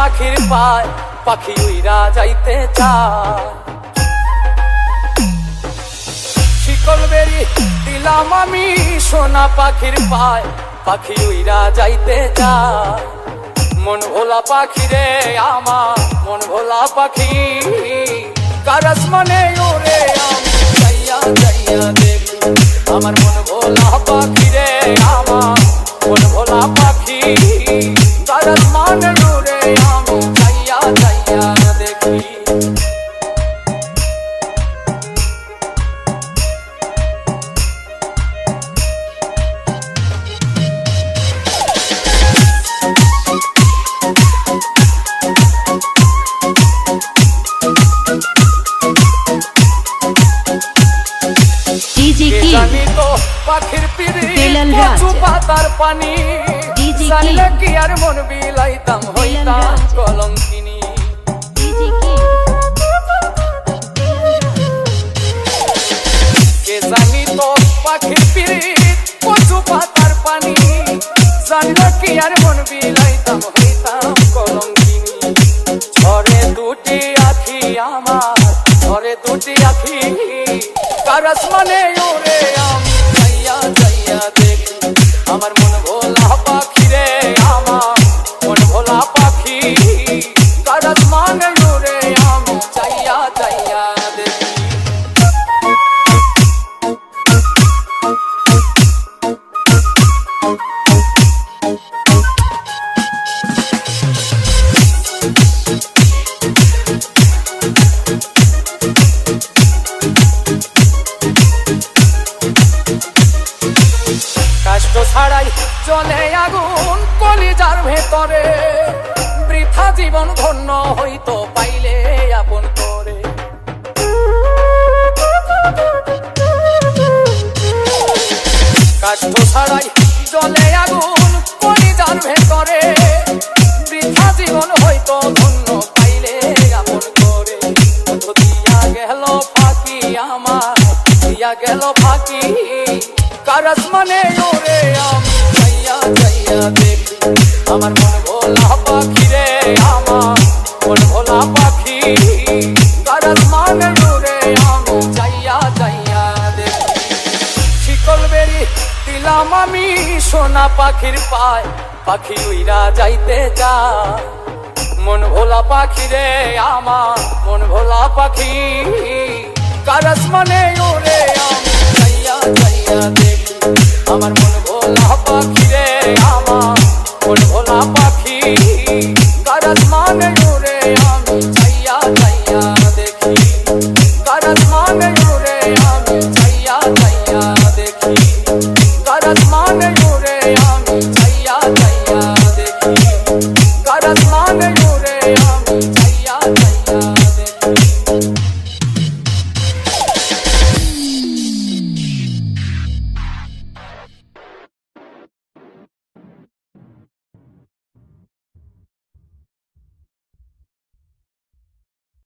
পাখির পায় পাখি উইরা যাইতে চায়। শিকল বেরি দিলাম আমি সোনা পাখির পায় পাখি উইরা যাইতে চায়। মন ভোলা পাখি রে আমার মন ভোলা পাখি কার আসমানে ওরে আমি যাইয়া যাইয়া দেখি। আমার মন ভোলা পাখি রে আমার মন ভোলা পাখি কার আসমানে ওরে আমি যাইয়া যাইয়া দেখি। জানি তো পাখির পিরি কচু পাতার পানি জানলে কি আর মন বিলাইতাম হইতাম কলঙ্কিনী। কে জানি তো পাখির পিরি কচু পাতার পানি জানলে কি আর মন বিলাইতাম হইতাম কলঙ্কিনী। ঝরে দুটি আখি আমার ঝরে দুটি আখি কার আসমানে ওরে আমি যাইয়া যাইয়া দেখি। আমার মন ভোলা পাখি রে আমার মন ভোলা পাখি কার আসমানে ওরে আমি যাইয়া যাইয়া দেখি। কষ্ট ছাড়াই জ্বলে আগুন কলিজার ভেতরে বৃথা জীবন ধন্য হইতো পাইলে আপন করে। কষ্ট ছাড়াই জ্বলে আগুন কলিজার ভেতরে বৃথা জীবন হইতো ধন্য পাইলে আপন করে। দিয়া গেল ফাঁকি আমার দিয়া গেল ফাঁকি কার আসমানে ওরে আমি যাইয়া যাইয়া দেখি। আমার মন ভোলা পাখি রে আমার মন ভোলা পাখি কার আসমানে ওরে আমি যাইয়া যাইয়া দেখি। শিকল বেরি দিলাম আমি সোনা পাখির পায় পাখি উইরা যাইতে চায়। মন ভোলা পাখি রে আমার মন ভোলা পাখি কার আসমানে ওরে আমি যাইয়া যাইয়া দেখি। আমার মন ভোলা পাখি রে আমার মন ভোলা পাখি কার আসমানে